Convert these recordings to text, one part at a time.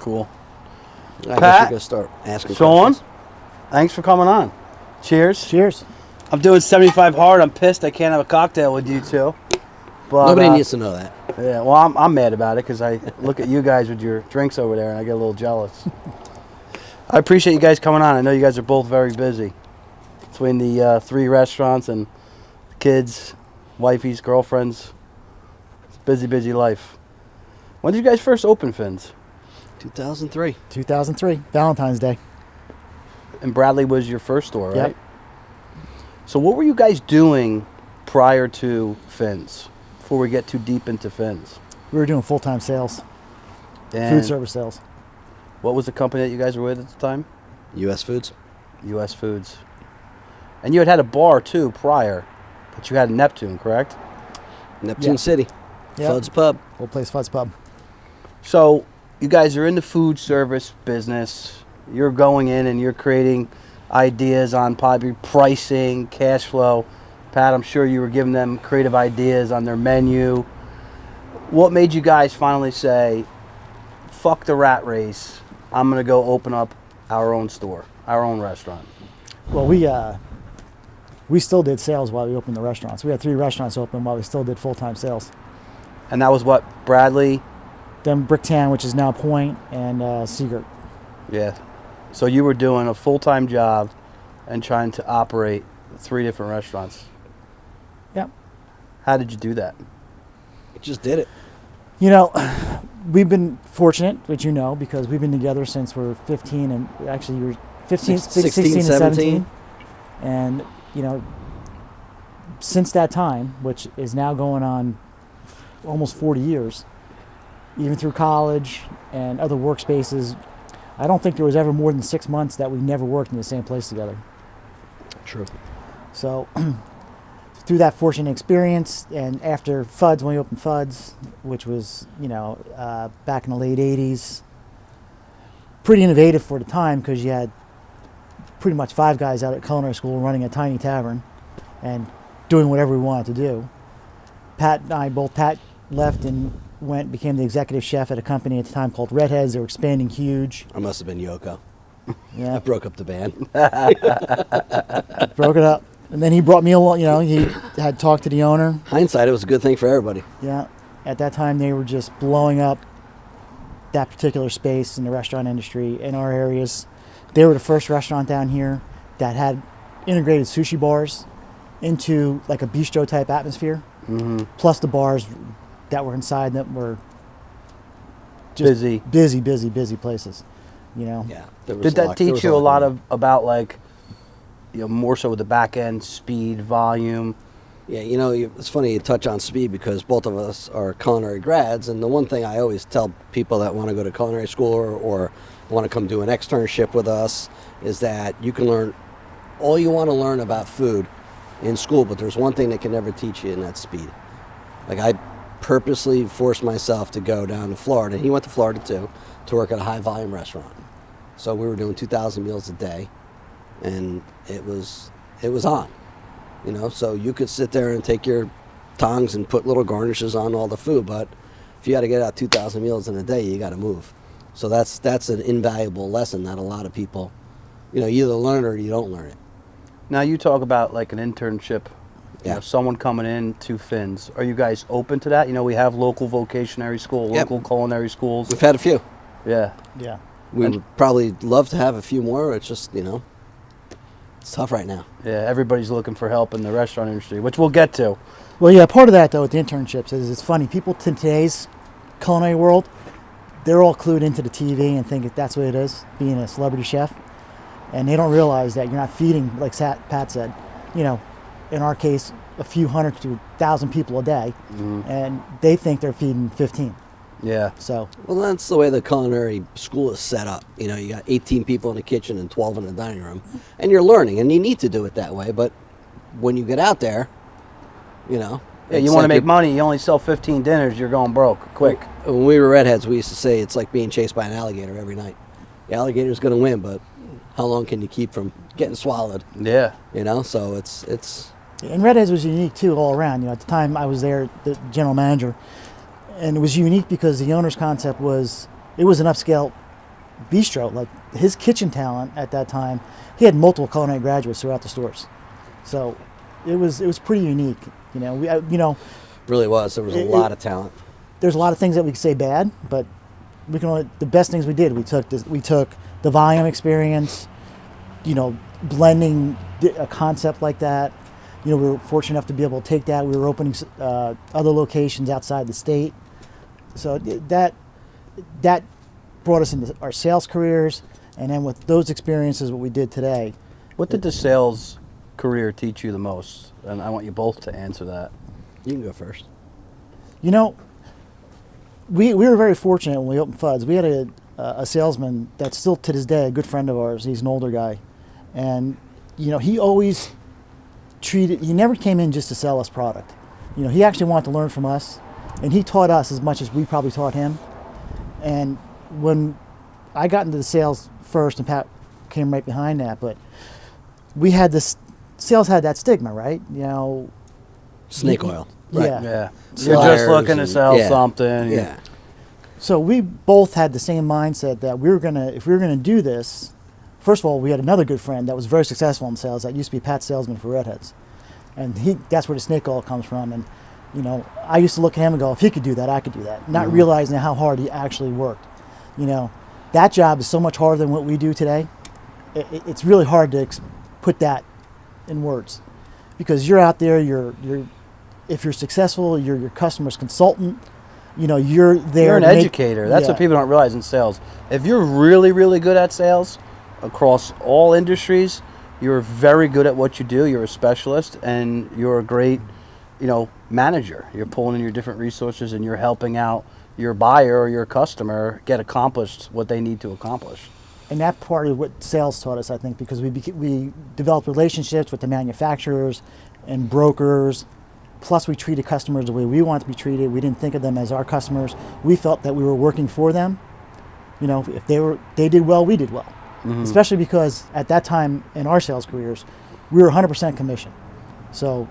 Cool. I guess you're going to start asking Shawn, questions. thanks for coming on. Cheers. Cheers. I'm doing 75 hard. I'm pissed I can't have a cocktail with you two. But, Nobody needs to know that. Yeah, well, I'm mad about it because I look at you guys with your drinks over there and I get a little jealous. I appreciate you guys coming on. I know you guys are both very busy. Between the 3 restaurants and kids, wifeys, girlfriends. It's a busy, busy life. When did you guys first open Finn's? 2003. 2003, Valentine's Day. And Bradley was your first store, right? Yep. So what were you guys doing prior to Finn's, before we get too deep into Finn's? We were doing full-time sales, And food service sales. what was the company that you guys were with at the time? U.S. Foods. U.S. Foods. And you had a bar, too, prior, but you had Neptune, correct? Neptune Yeah. City. Yep. Fud's Pub. Old Place Fud's Pub. So you guys are in the food service business. You're going in and you're creating ideas on probably pricing, cash flow. Pat, I'm sure you were giving them creative ideas on their menu. What made you guys finally say, fuck the rat race, I'm going to go open up our own store, our own restaurant? Well, we still did sales while we opened the restaurants. We had 3 restaurants open while we still did full-time sales. And that was what, Bradley? Then Bricktown, which is now Point, and Seagirt. Yeah. So you were doing a full-time job and trying to operate 3 different restaurants. Yep. How did you do that? We just did it. You know, we've been fortunate, which you know, because we've been together since we're 15, and actually you were 15, 16 and 17. And, you know, since that time, which is now going on almost 40 years, even through college and other workspaces, I don't think there was ever more than 6 months that we never worked in the same place together. True. So through that fortunate experience, and after Fuds, when we opened Fuds, which was, you know, back in the late 80s, pretty innovative for the time, because you had pretty much 5 guys out at culinary school running a tiny tavern and doing whatever we wanted to do. Pat and I both, Pat left and became the executive chef at a company at the time called Redheads. They were expanding huge. I must have been Yoko. Yeah, I broke up the band. broke it up. And then he brought me along, you know, he had talked to the owner. Hindsight, it was a good thing for everybody. Yeah, at that time they were just blowing up that particular space in the restaurant industry in our areas. They were the first restaurant down here that had integrated sushi bars into like a bistro type atmosphere. Mm-hmm. Plus the bars that were inside that were just busy places, you know. Yeah. there was Did a that lot- there was teach you a lot going on. about like, you know, more so with the back end, speed, volume? Yeah, you know, it's funny you touch on speed because both of us are culinary grads, and the one thing I always tell people that want to go to culinary school or want to come do an externship with us is that you can learn all you want to learn about food in school, but there's one thing they can never teach you, and that's speed. Like, I purposely forced myself to go down to Florida, and he went to Florida too, to work at a high volume restaurant. So we were doing 2,000 meals a day, and it was on. You know, so you could sit there and take your tongs and put little garnishes on all the food, but if you got to get out 2,000 meals in a day, you got to move. So that's an invaluable lesson that a lot of people, you know, you either learn it or you don't learn it. Now you talk about like an internship, you Yeah. know, someone coming in to Finn's. Are you guys open to that? You know, we have local vocationary school, Yep. local culinary schools. We've had a few. Yeah. Yeah. We would probably love to have a few more. It's just, you know, it's tough right now. Yeah, everybody's looking for help in the restaurant industry, which we'll get to. Well, yeah, part of that, though, with the internships is it's funny. People in today's culinary world, they're all clued into the TV and think that's what it is, being a celebrity chef. And they don't realize that you're not feeding, like Pat said, you know, in our case, a few hundred to 1,000 people a day. Mm-hmm. And they think they're feeding 15. Yeah. So, Well, that's the way the culinary school is set up. You know, you got 18 people in the kitchen and 12 in the dining room, and you're learning, and you need to do it that way. But when you get out there, you know, Yeah, it's you want to like make money, you only sell 15 dinners, you're going broke quick. When we were redheads, we used to say it's like being chased by an alligator every night. The alligator's going to win, but how long can you keep from getting swallowed? Yeah. You know, so it's and Redheads was unique, too, all around. You know, at the time I was there, the general manager, and it was unique because the owner's concept was, it was an upscale bistro. Like his kitchen talent at that time, he had multiple culinary graduates throughout the stores. So it was pretty unique. Really was. There was a lot of talent. There's a lot of things that we could say bad, but the best things we did. We took the volume experience, blending a concept like that. We were fortunate enough to be able to take that. We were opening other locations outside the state. So that brought us into our sales careers, and then with those experiences, what we did today. What did the sales career teach you the most? And I want you both to answer that. You can go first. We were very fortunate when we opened Fuds. We had a salesman that's still to this day a good friend of ours. He's an older guy, and he always he never came in just to sell us product. He actually wanted to learn from us, and he taught us as much as we probably taught him. And when I got into the sales first, and Pat came right behind that, but we had sales had that stigma, right? Snake oil. Right. Yeah. You're just looking to sell something. Yeah. So we both had the same mindset that if we were gonna do this, first of all, we had another good friend that was very successful in sales that used to be Pat's salesman for Redheads, and that's where the snake oil comes from. And I used to look at him and go, if he could do that, I could do that, not realizing how hard he actually worked. That job is so much harder than what we do today. It's really hard to put that in words, because you're out there, if you're successful, you're your customer's consultant. You're there. You're an educator. That's what people don't realize in sales. If you're really, really good at sales across all industries, you're very good at what you do. You're a specialist, and you're a great, manager. You're pulling in your different resources, and you're helping out your buyer or your customer get accomplished what they need to accomplish. And that part of what sales taught us, I think, because we developed relationships with the manufacturers and brokers. Plus, we treated customers the way we want to be treated. We didn't think of them as our customers. We felt that we were working for them. If they did well, we did well. Mm-hmm. Especially because at that time in our sales careers, we were 100% commission. So,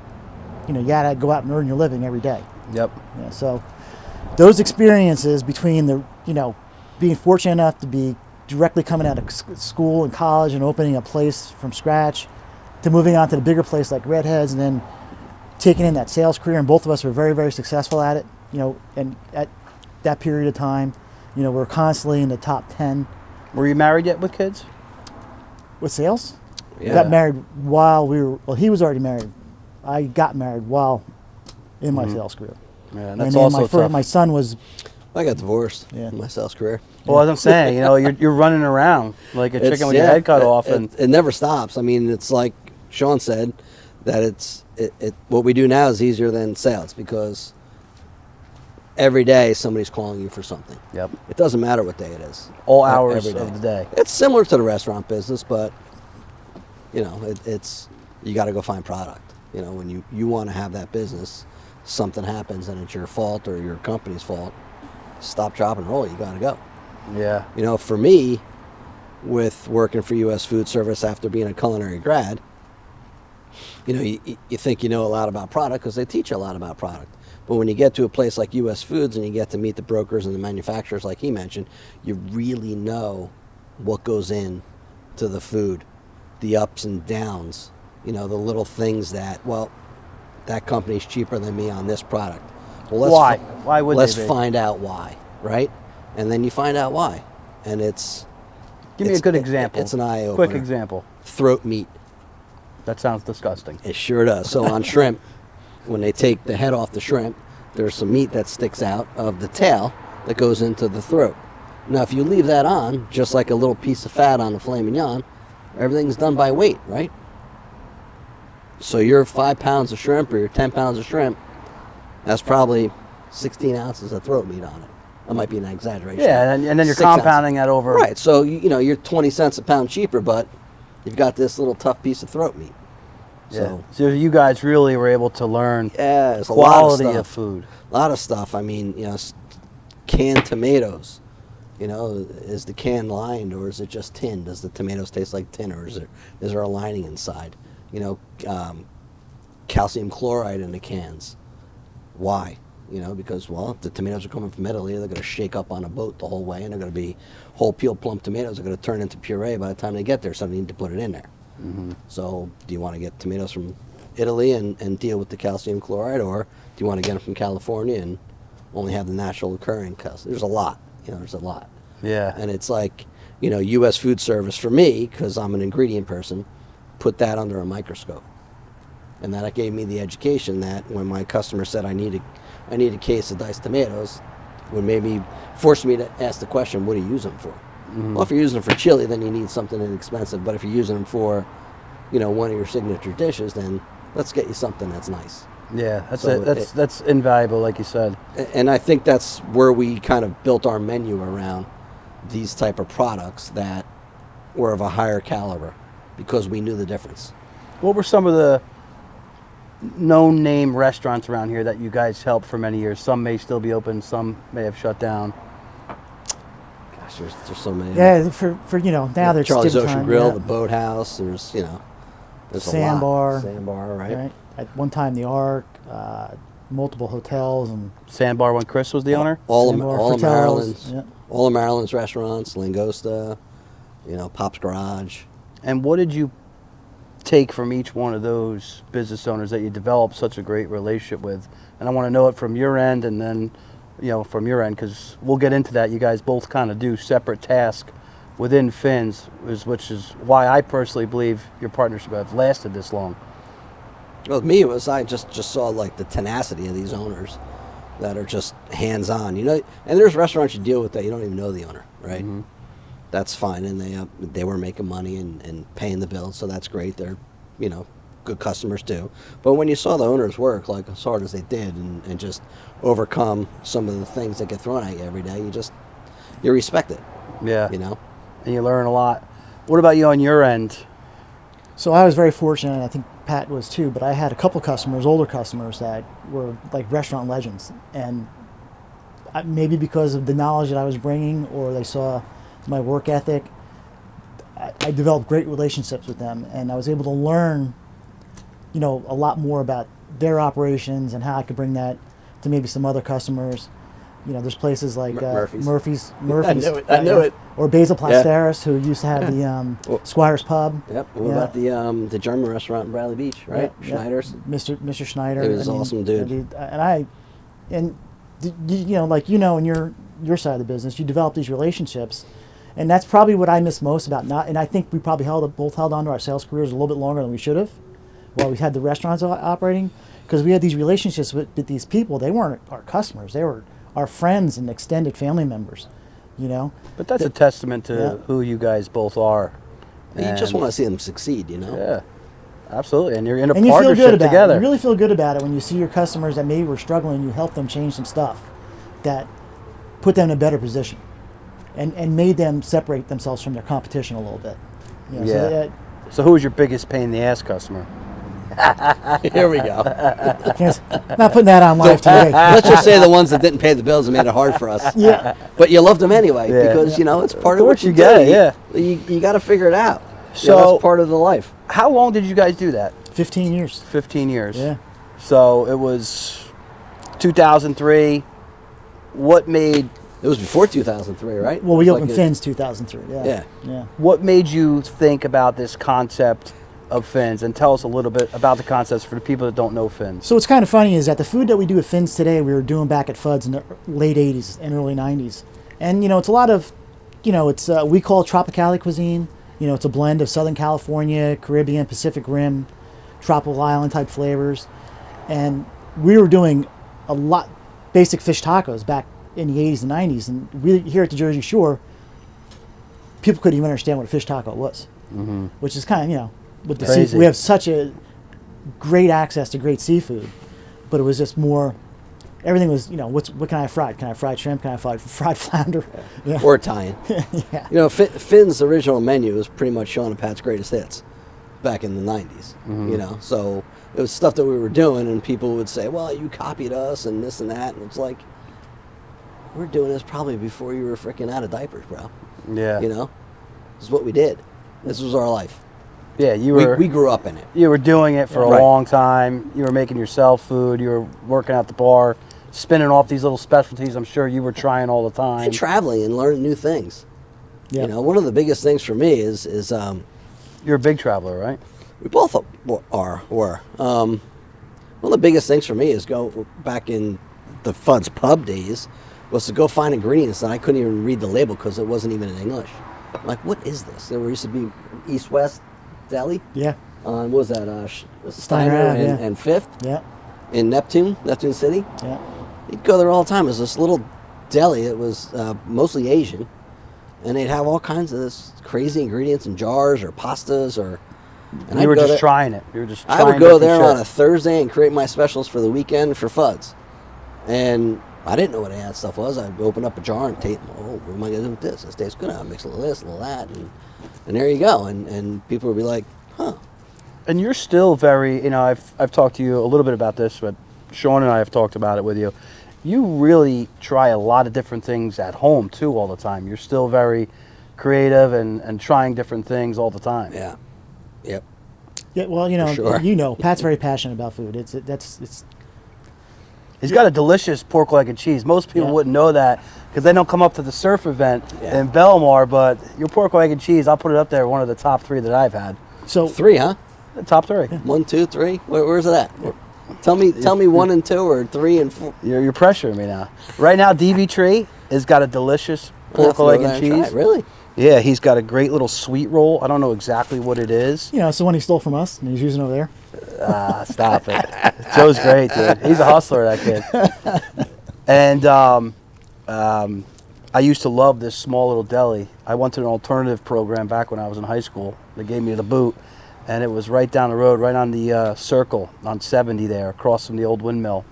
you had to go out and earn your living every day. Yep. Yeah, so those experiences between being fortunate enough to be directly coming out of school and college and opening a place from scratch, to moving on to the bigger place like Redheads, and then taking in that sales career, and both of us were very, very successful at it. And at that period of time, we're constantly in the top 10. Were you married yet with kids? With sales? Yeah. I got married while he was already married. I got married while in my sales career. Yeah, that's and also tough. My son was... I got divorced in my sales career. Well, as I'm saying, you're running around like a chicken with your head cut off. And it never stops. I mean, it's like Shawn said, that what we do now is easier than sales, because every day somebody's calling you for something. Yep. It doesn't matter what day it is. All hours every day. of the day. It's similar to the restaurant business, but it's you got to go find product. When you want to have that business, something happens and it's your fault or your company's fault. Stop, drop, and roll. You got to go. Yeah. For me, with working for U.S. Food Service after being a culinary grad, you think you know a lot about product because they teach you a lot about product. But when you get to a place like U.S. Foods and you get to meet the brokers and the manufacturers like he mentioned, you really know what goes in to the food, the ups and downs, the little things that company's cheaper than me on this product. Well, why? Why would let's they be? find out why, right? And then you find out why. And Give me a good example. It's an eye-opener. Quick example. Throat meat. That sounds disgusting. It sure does. So on shrimp, when they take the head off the shrimp, there's some meat that sticks out of the tail that goes into the throat. Now, if you leave that on, just like a little piece of fat on a filet mignon, everything's done by weight, right? So your 5 pounds of shrimp or your 10 pounds of shrimp, that's probably 16 ounces of throat meat on it. That might be an exaggeration. Yeah, and then you're 6 compounding ounces. that over. Right, so you're 20 cents a pound cheaper, but you've got this little tough piece of throat meat. So you guys really were able to learn it's quality a lot of food. A lot of stuff. I mean, canned tomatoes. Is the can lined or is it just tin? Does the tomatoes taste like tin, or is there a lining inside? Calcium chloride in the cans. Why? because, well, if the tomatoes are coming from Italy, they're going to shake up on a boat the whole way, and they're going to be whole peeled plump tomatoes are going to turn into puree by the time they get there, so they need to put it in there. So do you want to get tomatoes from Italy and deal with the calcium chloride, or do you want to get them from California and only have the natural occurring calcium? There's a lot, there's a lot. Yeah. And it's like, U.S. food service for me, because I'm an ingredient person, put that under a microscope. And that gave me the education that when my customer said I need a case of diced tomatoes, would maybe force me to ask the question, what do you use them for? Well, if you're using them for chili, then you need something inexpensive. But if you're using them for, one of your signature dishes, then let's get you something that's nice. Yeah, that's invaluable, like you said. And I think that's where we kind of built our menu around these type of products that were of a higher caliber, because we knew the difference. What were some of the known name restaurants around here that you guys helped for many years? Some may still be open, some may have shut down. Gosh, there's so many. Yeah, for now there's Charlie's still Ocean time, Grill, yeah. the Boathouse. There's there's Sandbar. a lot. Sandbar, right? At one time, the Ark, multiple hotels, and Sandbar when Chris was the owner? All Sandbar of hotels, Maryland's, yeah. all of Maryland's restaurants, Langosta, Pop's Garage. And what did you take from each one of those business owners that you developed such a great relationship with? And I want to know it from your end, and then from your end, because we'll get into that. You guys both kind of do separate tasks within Fins, which is why I personally believe your partnership have lasted this long. Well, with me, it was I just saw like the tenacity of these owners that are just hands-on, and there's restaurants you deal with that you don't even know the owner, right? That's fine, and they were making money and paying the bills, so that's great. They're good customers too. But when you saw the owners work like as hard as they did and just overcome some of the things that get thrown at you every day, you respect it. Yeah. And you learn a lot. What about you on your end? So I was very fortunate, and I think Pat was too, but I had a couple customers, older customers, that were like restaurant legends. And maybe because of the knowledge that I was bringing, or they saw my work ethic, I developed great relationships with them, and I was able to learn, a lot more about their operations and how I could bring that to maybe some other customers. There's places like Murphy's. I knew it. Or Basil Plasteris, who used to have the Squire's Pub. Yep. What about the German restaurant in Bradley Beach, right? Yeah, Schneider's. Mr. Schneider. He was awesome, dude. In your side of the business, you develop these relationships, and that's probably what I miss most about not. And I think we probably both held on to our sales careers a little bit longer than we should have, while we had the restaurants operating, because we had these relationships with these people. They weren't our customers; they were our friends and extended family members. But that's a testament to who you guys both are. And you just want to see them succeed, Yeah, absolutely. And you're in a and you feel good partnership about together. it. You really feel good about it when you see your customers that maybe were struggling. You help them change some stuff that put them in a better position, and made them separate themselves from their competition a little bit. So who was your biggest pain in the ass customer? Here we go. Not putting that on live today. Let's just say the ones that didn't pay the bills and made it hard for us. Yeah. But you loved them anyway, because it's part of what you get. do. Yeah. You got to figure it out. So that's part of the life. How long did you guys do that? 15 years. 15 years. Yeah. So it was 2003. What made? It was before 2003, right? Well, we opened Fins 2003. Yeah. What made you think about this concept of Fins, and tell us a little bit about the concepts for the people that don't know Fins? So what's kind of funny is that the food that we do at Fins today, we were doing back at Fudd's in the late 80s and early 90s. And, it's a lot of, it's we call it Tropicali cuisine. It's a blend of Southern California, Caribbean, Pacific Rim, tropical island type flavors. And we were doing a lot basic fish tacos back in the 80s and 90s. And we here at the Jersey Shore, people couldn't even understand what a fish taco was, which is kind of, with the seafood, we have such a great access to great seafood, but it was just more. Everything was, what can I have fried? Can I have fried shrimp? Can I have fried flounder? Yeah. Or Italian. Yeah. Finn's original menu was pretty much Shawn and Pat's greatest hits back in the 90s. So it was stuff that we were doing, and people would say, "Well, you copied us and this and that," and it's like, we're doing this probably before you were freaking out of diapers, bro. Yeah. This is what we did. This was our life. Yeah, we grew up in it. You were doing it for a long time. You were making yourself food. You were working at the bar. spinning off these little specialties I'm sure you were trying all the time. And traveling and learning new things. Yeah. You know, one of the biggest things for me is You're a big traveler, right? we both were. One of the biggest things for me is go back in the Fud's Pub days was to go find ingredients that I couldn't even read the label because it wasn't even in English. I'm like, what is this? There used to be East West Deli. Yeah. On what was that? Steiner Steiner Ave, and Fifth Yeah. in Neptune City. Yeah. You'd go there all the time. It was this little deli. It was mostly Asian, and they'd have all kinds of this crazy ingredients in jars or pastas or. And You were I'd go just there- trying it. You were just. I would trying go different there on shit. a Thursday and create my specials for the weekend for Fuds, and I didn't know what any of that stuff was. I'd open up a jar and taste. Oh, what am I gonna do with this? This tastes good. I'll mix a little this, a little that, and there you go. And people would be like, huh. And you're still very, I've talked to you a little bit about this, but Shawn and I have talked about it with you. You really try a lot of different things at home too all the time. You're still very creative and trying different things all the time. Yeah. Yep. Yeah. Well, For sure. Pat's very passionate about food. It's He's got a delicious pork, leg, and cheese. Most people Yeah. wouldn't know that because they don't come up to the surf event Yeah. in Belmar, but your pork, leg, and cheese, I'll put it up there, one of the top 3 that I've had. so 3, huh? The top 3. 1, 2, 3. Where's it at? Tell me 1 and 2 or 3 and 4. You're pressuring me now. Right now, DV Tree has got a delicious I'll have pork, to leg, go and there and try cheese. it. Really? Yeah, he's got a great little sweet roll. I don't know exactly what it is. it's the one he stole from us and he's using over there. Stop it. Joe's great, dude. He's a hustler, that kid. And I used to love this small little deli. I went to an alternative program back when I was in high school. They gave me the boot, and it was right down the road, right on the circle on 70 there, across from the old windmill.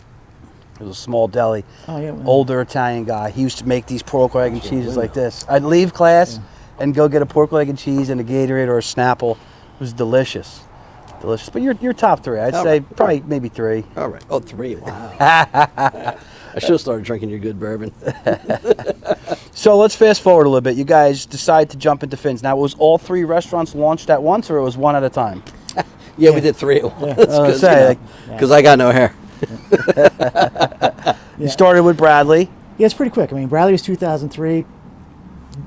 It was a small deli. Oh yeah. Older Italian guy. He used to make these pork, leg, and cheeses like this. I'd leave class and go get a pork, leg, and cheese and a Gatorade or a Snapple. It was delicious. Delicious. But you're top 3. I'd All say right. probably maybe 3. All right. Oh, 3. Wow. I should have started drinking your good bourbon. So let's fast forward a little bit. You guys decide to jump into Fins. Now, was all 3 restaurants launched at once, or it was one at a time? Yeah, we did 3 at once. I was gonna say, Because I got no hair. You started with Bradley. Yeah, it's pretty quick. I mean, Bradley was 2003.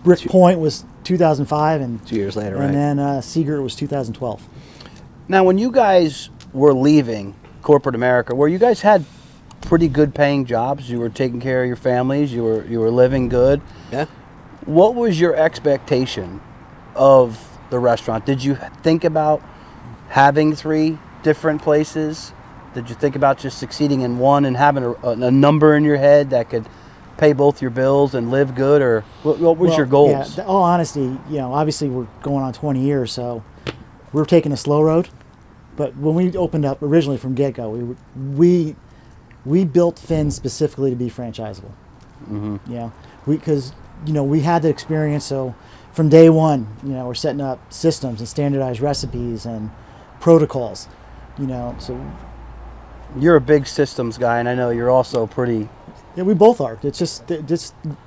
Brick Point was 2005, and 2 years later, and right? then Seeger was 2012. Now, when you guys were leaving corporate America, where you guys had pretty good paying jobs, you were taking care of your families, you were living good. Yeah. What was your expectation of the restaurant? Did you think about having 3 different places? Did you think about just succeeding in one and having a number in your head that could pay both your bills and live good, or what was your goals? Yeah, all honesty, obviously we're going on 20 years, so we're taking a slow road. But when we opened up originally from get-go, we built Fins specifically to be franchisable. Mm-hmm. Because we had the experience. So from day one, we're setting up systems and standardized recipes and protocols. So You're a big systems guy, and I know you're also pretty. yeah, we both are. It's just a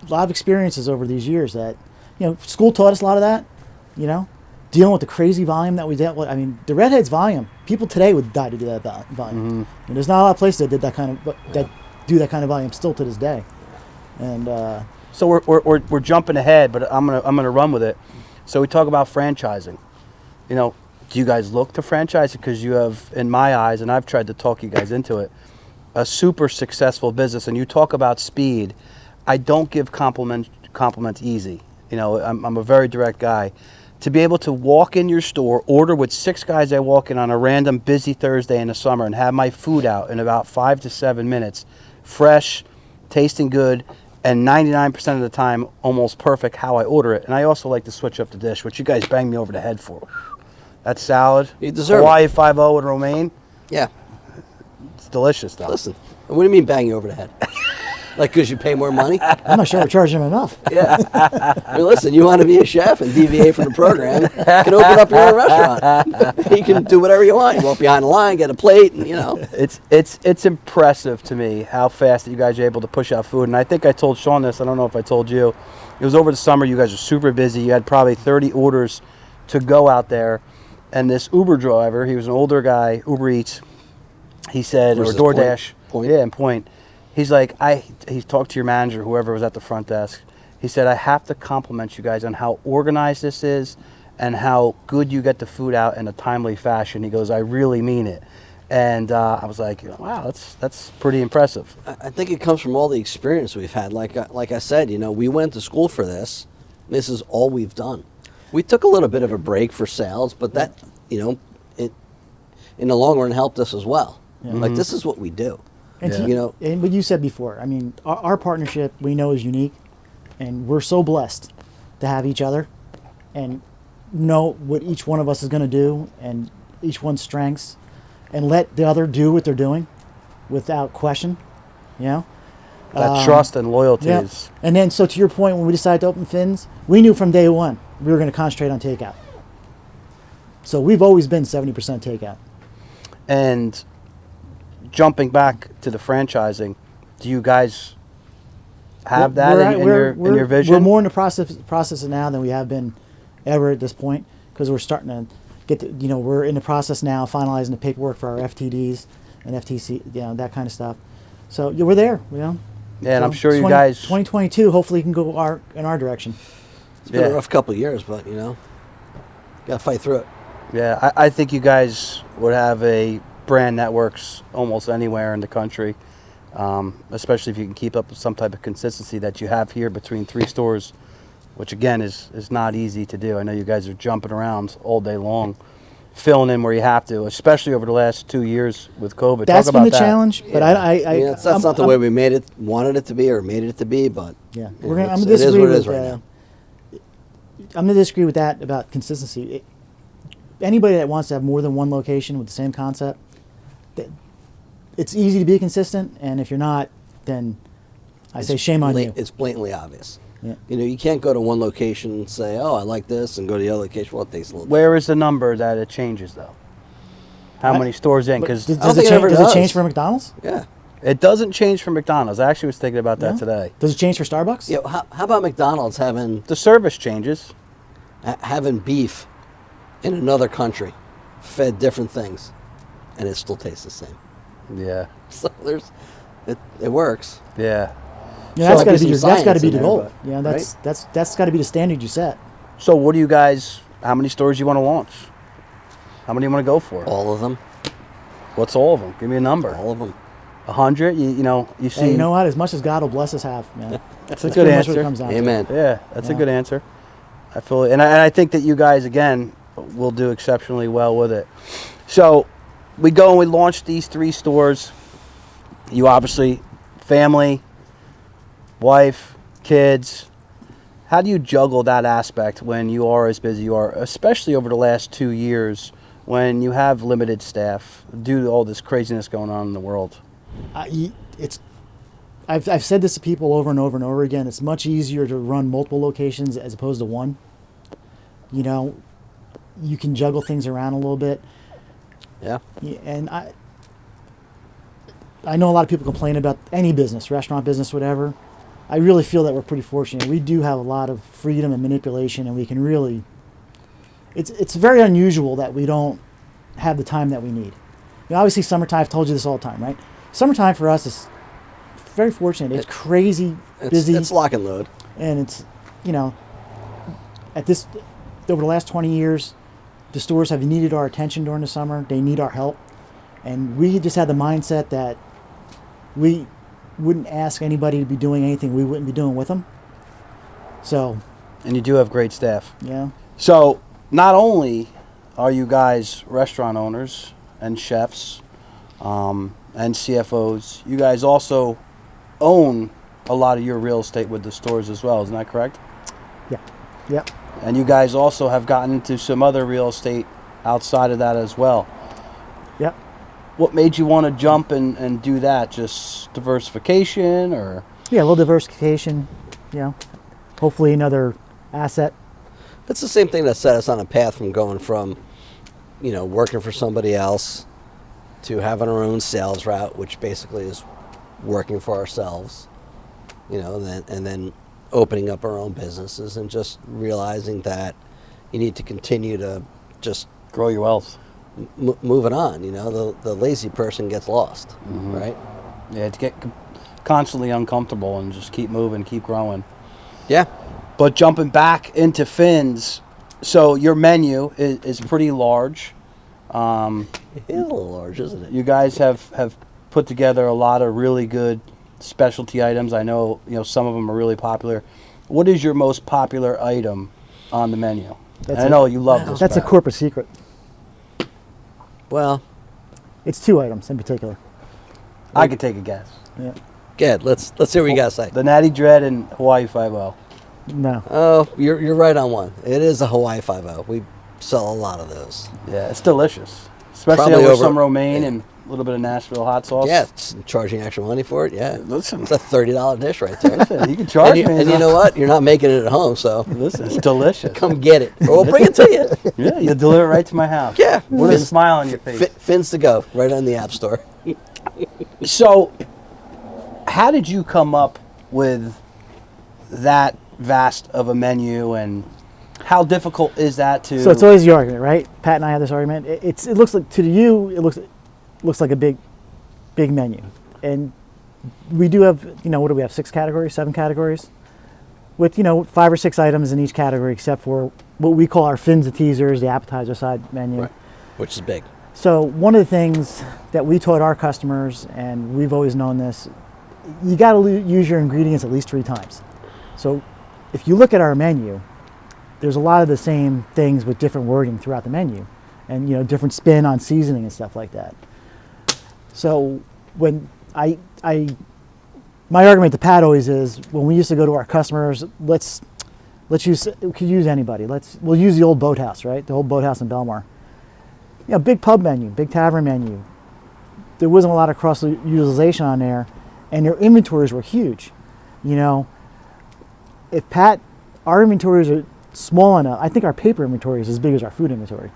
lot of experiences over these years that school taught us a lot of that. Dealing with the crazy volume that we dealt with. I mean, the Redheads volume. People today would die to do that volume. Mm-hmm. And there's not a lot of places that did that do that kind of volume still to this day. And So we're jumping ahead, but I'm gonna run with it. So we talk about franchising. Do you guys look to franchise it? Because you have, in my eyes, and I've tried to talk you guys into it, a super successful business. And you talk about speed. I don't give compliments easy. I'm a very direct guy. To be able to walk in your store, order with 6 guys I walk in on a random busy Thursday in the summer, and have my food out in about 5 to 7 minutes, fresh, tasting good, and 99% of the time almost perfect how I order it. And I also like to switch up the dish, which you guys bang me over the head for. That salad, You deserve Hawaii 5-0 with romaine, Yeah. it's delicious though. Listen, what do you mean bang you over the head? Like because you pay more money? I'm not sure we're charging them enough. I mean, listen, you want to be a chef and deviate from the program, you can open up your own restaurant. You can do whatever you want. You walk behind the line, get a plate, and It's impressive to me how fast that you guys are able to push out food. And I think I told Shawn this. I don't know if I told you. It was over the summer. You guys were super busy. You had probably 30 orders to go out there. And this Uber driver, he was an older guy, Uber Eats. He said, or Was this DoorDash. Point? Yeah, in Point. He's like, he talked to your manager, whoever was at the front desk. He said, I have to compliment you guys on how organized this is and how good you get the food out in a timely fashion. He goes, I really mean it. And I was like, wow, that's pretty impressive. I think it comes from all the experience we've had. Like I said, we went to school for this. This is all we've done. We took a little bit of a break for sales, but that, it in the long run helped us as well. Yeah. Like, this is what we do. And Yeah. and what you said before, I mean, our partnership we know is unique, and we're so blessed to have each other and know what each one of us is going to do and each one's strengths, and let the other do what they're doing without question. That trust and loyalty Yeah. is. And then, so to your point, when we decided to open Finn's, we knew from day one we were going to concentrate on takeout. So we've always been 70% takeout. And jumping back to the franchising, do you guys have that in your vision? We're more in the process now than we have been ever at this point, because we're starting to get we're in the process now, finalizing the paperwork for our FTDs and FTC, that kind of stuff. So we're there, Yeah, and So I'm sure you guys. 2022 hopefully can go in our direction. It's been a rough couple of years, but, got to fight through it. Yeah, I think you guys would have a brand networks almost anywhere in the country, especially if you can keep up with some type of consistency that you have here between 3 stores, which again is not easy to do. I know you guys are jumping around all day long, filling in where you have to, especially over the last 2 years with COVID. That's Talk been about the challenge, but that's not the way we wanted it to be or made it to be, but yeah, I'm gonna it is disagree what it with is right now. I'm going to disagree with that about consistency. Anybody that wants to have more than one location with the same concept, it's easy to be consistent, and if you're not, then I say shame on you. It's blatantly obvious. Yeah. You can't go to one location and say, oh, I like this, and go to the other location. Well, it takes a little Where is the number that it changes, though? How many stores in? Because Does it change for McDonald's? Yeah. it doesn't change for McDonald's. I actually was thinking about that today. Does it change for Starbucks? Yeah. How about McDonald's having The service changes. beef in another country, fed different things, and it still tastes the same? Yeah. So it works. Yeah. Yeah, So that's there's some got to science be in the there, goal. but- Yeah, that's got to be the standard you set. So what do you guys, how many stores do you want to launch? How many do you want to go for? All of them. What's all of them? Give me a number. All of them. 100? You see. Hey, you know what? As much as God will bless us have, man. That's a That's good pretty much what it answer. comes down to. Amen. Yeah, that's a Yeah. good answer. I feel it. And I think that you guys, again, will do exceptionally well with it. So we go and we launch these 3 stores. You obviously, family, wife, kids. How do you juggle that aspect when you are as busy you are, especially over the last 2 years when you have limited staff due to all this craziness going on in the world? I've said this to people over and over and over again. It's much easier to run multiple locations as opposed to one. You can juggle things around a little bit. Yeah. And I know a lot of people complain about any business, restaurant business, whatever. I really feel that we're pretty fortunate. We do have a lot of freedom and manipulation, and we can really. It's very unusual that we don't have the time that we need. Obviously, summertime. I've told you this all the time, right? Summertime for us is very fortunate. It's crazy busy. It's lock and load. And it's, over the last 20 years, the stores have needed our attention during the summer. They need our help. And we just had the mindset that we wouldn't ask anybody to be doing anything we wouldn't be doing with them. So. And you do have great staff. Yeah. So not only are you guys restaurant owners and chefs and CFOs, you guys also own a lot of your real estate with the stores as well. Isn't that correct? Yeah. Yep. And you guys also have gotten into some other real estate outside of that as well. Yep. What made you want to jump and do that? Just diversification or? Yeah, a little diversification, hopefully another asset. It's the same thing that set us on a path from going from, working for somebody else to having our own sales route, which basically is working for ourselves, and then opening up our own businesses and just realizing that you need to continue to just Grow your wealth. move it on. The lazy person gets lost, right? Yeah, constantly uncomfortable and just keep moving, keep growing. Yeah. But jumping back into Finn's, so your menu is pretty large. It is a little large, isn't it? You guys have put together a lot of really good specialty items. I know, some of them are really popular. What is your most popular item on the menu? I know you love this. That's a corporate secret. Well, it's 2 items in particular. I could take a guess. Yeah. good. Let's see what you got to say. The Natty Dread and Hawaii 5-0. No. Oh, you're right on one. It is a Hawaii 5-0. We sell a lot of those. Yeah, it's delicious. Especially Probably with over- some romaine and a little bit of Nashville hot sauce. Yeah, it's charging extra money for it. Yeah, Listen. it's a $30 dish right there. Listen, you can charge me. And you know what? You're not making it at home, so Listen, it's delicious. come get it. Or we'll bring it to you. Yeah, you deliver it right to my house. Yeah. With a Fins- smile on your face. Fins to go, right on the App Store. So, how did you come up with that vast of a menu, and how difficult is that to? So it's always the argument, right? Pat and I have this argument. It looks like to you, it looks like a big menu, and we do have, what do we have? 6 categories, 7 categories, with 5 or 6 items in each category, except for what we call our fins and teasers, the appetizer side menu. Right. Which is big. So one of the things that we taught our customers, and we've always known this, you got to use your ingredients at least 3 times. So if you look at our menu, there's a lot of the same things with different wording throughout the menu, and different spin on seasoning and stuff like that. So when my argument to Pat always is, when we used to go to our customers, we could use anybody. We'll use the old boathouse, right? The old boathouse in Belmar. Big pub menu, big tavern menu. There wasn't a lot of cross utilization on there, and their inventories were huge. If our inventories are small enough, I think our paper inventory is as big as our food inventory.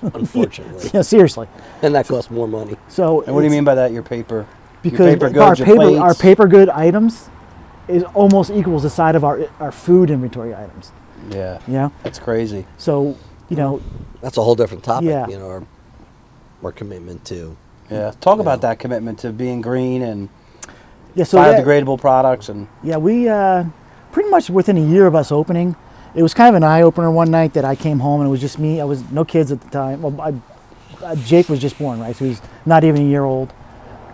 Unfortunately. Yeah, seriously. And that costs more money. So And what do you mean by that? Your paper? Because your paper goods, our paper good items is almost equals the size of our food inventory items. Yeah. That's crazy. So That's a whole different topic. Yeah. Our commitment to. Yeah. Talk about that commitment to being green and so biodegradable products and. Yeah, we pretty much within a year of us opening, it was kind of an eye opener one night that I came home and it was just me. I was no kids at the time. Well, Jake was just born, right? So he's not even a year old.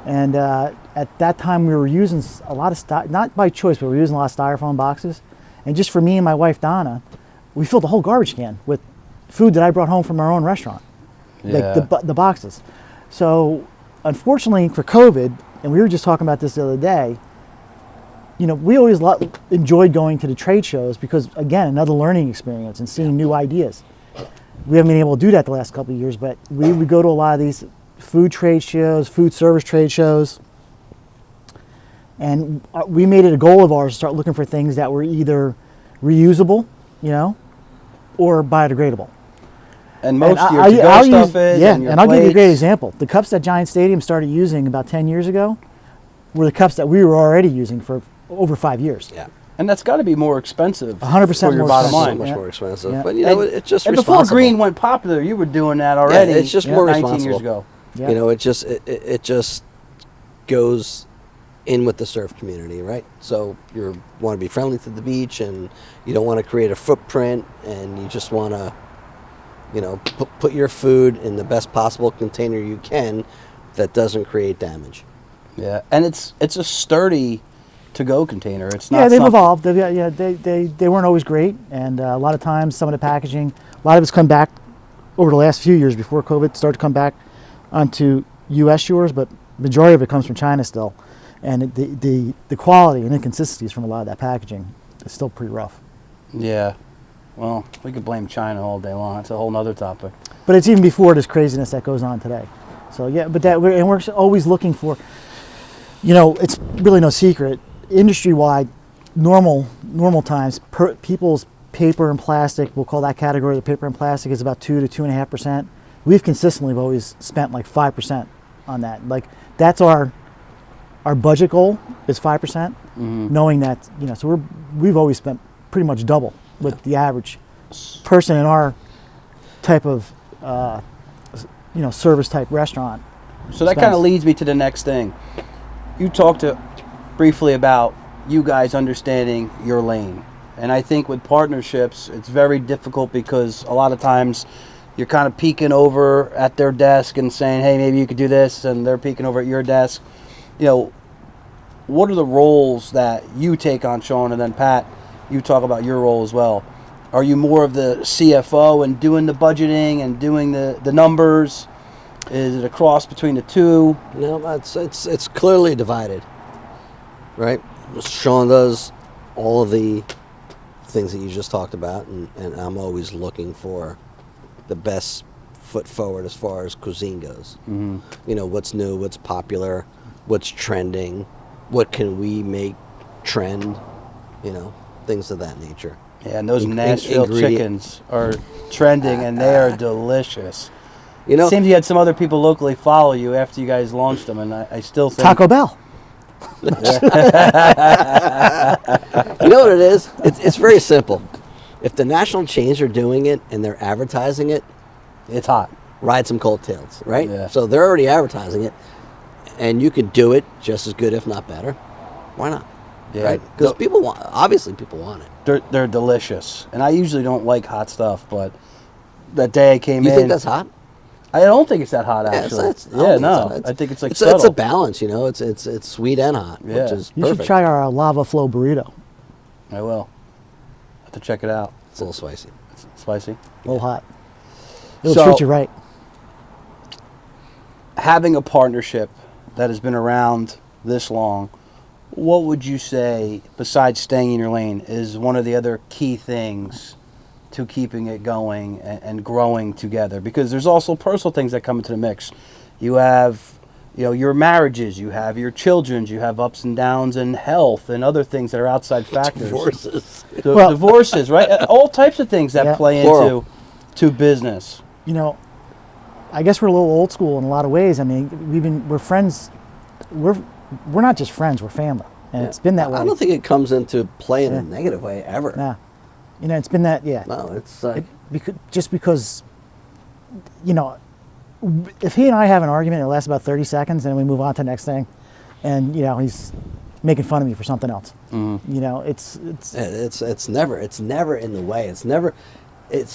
And at that time, we were using a lot of not by choice, but we were using a lot of styrofoam boxes. And just for me and my wife Donna, we filled the whole garbage can with food that I brought home from our own restaurant, like the boxes. So unfortunately for COVID, and we were just talking about this the other day, we always enjoyed going to the trade shows because, again, another learning experience and seeing new ideas. We haven't been able to do that the last couple of years, but we would go to a lot of these food trade shows, food service trade shows, and we made it a goal of ours to start looking for things that were either reusable, or biodegradable. And most of your to-go stuff is. Yeah, and I'll give you a great example. The cups that Giant Stadium started using about 10 years ago were the cups that we were already using for over 5 years. Yeah. And that's got to be more expensive 100% for your more bottom expensive. line. So much more expensive. Yeah. But, it's just and responsible. before green went popular, you were doing that already. Yeah, it's just more 19 responsible. years ago. Yeah. It just goes in with the surf community, right? So you want to be friendly to the beach, and you don't want to create a footprint, and you just want to, put your food in the best possible container you can that doesn't create damage. Yeah, and it's a sturdy to-go container. It's not. Yeah, they've something- evolved. They weren't always great, and a lot of times some of the packaging, a lot of it's come back over the last few years before COVID started to come back onto U.S. shores, but majority of it comes from China still, and the quality and inconsistencies from a lot of that packaging is still pretty rough. Yeah. Well, we could blame China all day long. It's a whole nother topic. But it's even before this craziness that goes on today. So yeah, but we're always looking for, it's really no secret, industry-wide, normal times, people's paper and plastic, we'll call that category, the paper and plastic is about 2 to 2.5%. We've consistently always spent like 5% on that. Like that's our budget goal is 5%, knowing that, so we've always spent pretty much double with the average person in our type of, service type restaurant. So that kind of leads me to the next thing. You talk to briefly about you guys understanding your lane. And I think with partnerships, it's very difficult because a lot of times you're kind of peeking over at their desk and saying, hey, maybe you could do this, and they're peeking over at your desk. You know, what are the roles that you take on, Shawn? And then Pat, you talk about your role as well. Are you more of the CFO and doing the budgeting and doing the numbers? Is it a cross between the two? No, it's clearly divided, right? Shawn does all of the things that you just talked about, and I'm always looking for the best foot forward as far as cuisine goes. Mm-hmm. You know, what's new, what's popular, what's trending, what can we make trend, you know, things of that nature. Yeah, and those Nashville chickens are trending, and they are delicious. You know, it seems you had some other people locally follow you after you guys launched them, and I still think... Taco Bell. You know what it is? It's very simple. If the national chains are doing it and they're advertising it, it's hot. Ride some coattails, right? Yeah. So they're already advertising it, and you could do it just as good, if not better. Why not? Yeah. Right? Because people want it. They're delicious, and I usually don't like hot stuff, but that day I came in... You think that's hot? I don't think it's that hot, actually. I think it's like subtle. It's a balance, you know. It's sweet and hot, Yeah. which is You perfect. should try our lava flow burrito. I will. Have to check it out. It's a little spicy. It's spicy. A little hot. It'll treat you right. Having a partnership that has been around this long, what would you say, besides staying in your lane, is one of the other key things to keeping it going and growing together? Because there's also personal things that come into the mix. You have, your marriages, you have your children's, you have ups and downs and health and other things that are outside factors. Divorces. Divorces, right? All types of things that play into business. I guess we're a little old school in a lot of ways. I mean, we're friends. We're not just friends, we're family. And it's been that way. I don't think it comes into play in a negative way ever. Nah. It's been that, No, it's like... because, if he and I have an argument, it lasts about 30 seconds, and we move on to the next thing. And, he's making fun of me for something else. Mm-hmm. It's never in the way. It's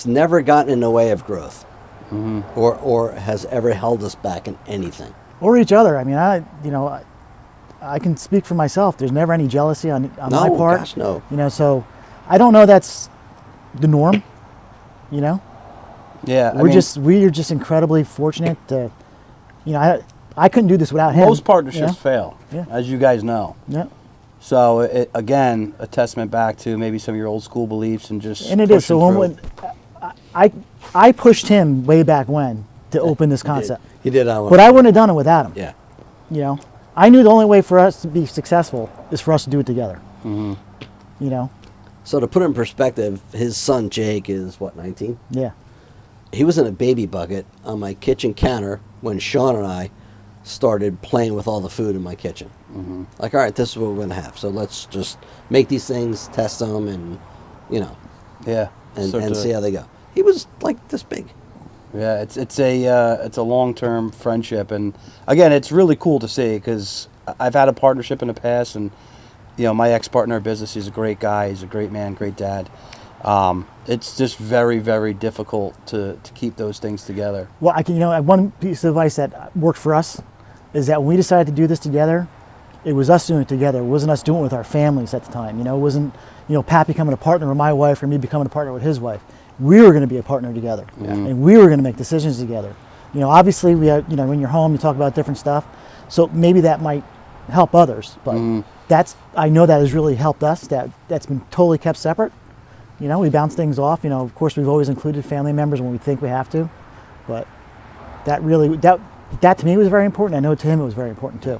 never gotten in the way of growth. Mm-hmm. Or has ever held us back in anything. Or each other. I mean, I can speak for myself. There's never any jealousy on my part. Gosh, no. So I don't know that's the norm. Yeah, we're just incredibly fortunate to, I couldn't do this without him. Most partnerships fail, as you guys know. Yeah. So again, a testament back to maybe some of your old school beliefs and just. And it is. So when I pushed him way back when to open this concept. He did. But I wouldn't have done it without him. Yeah. I knew the only way for us to be successful is for us to do it together. Mm-hmm. So to put it in perspective, his son Jake is 19? Yeah. He was in a baby bucket on my kitchen counter when Shawn and I started playing with all the food in my kitchen. Mm-hmm. Like, all right, this is what we're going to have. So let's just make these things, test them, and, Yeah. and see how they go. He was like this big. Yeah, it's a long-term friendship, and again, it's really cool to see because I've had a partnership in the past, and my ex-partner in business, he's a great guy, he's a great man, great dad. It's just very, very difficult to keep those things together. Well, one piece of advice that worked for us is that when we decided to do this together, it was us doing it together. It wasn't us doing it with our families at the time. It wasn't Pat becoming a partner with my wife or me becoming a partner with his wife. We were going to be a partner together, and we were going to make decisions together. Obviously, we have, when you're home, you talk about different stuff, so maybe that might help others. But I know that has really helped us. That's been totally kept separate. We bounce things off. Of course, we've always included family members when we think we have to, but that to me was very important. I know to him it was very important too.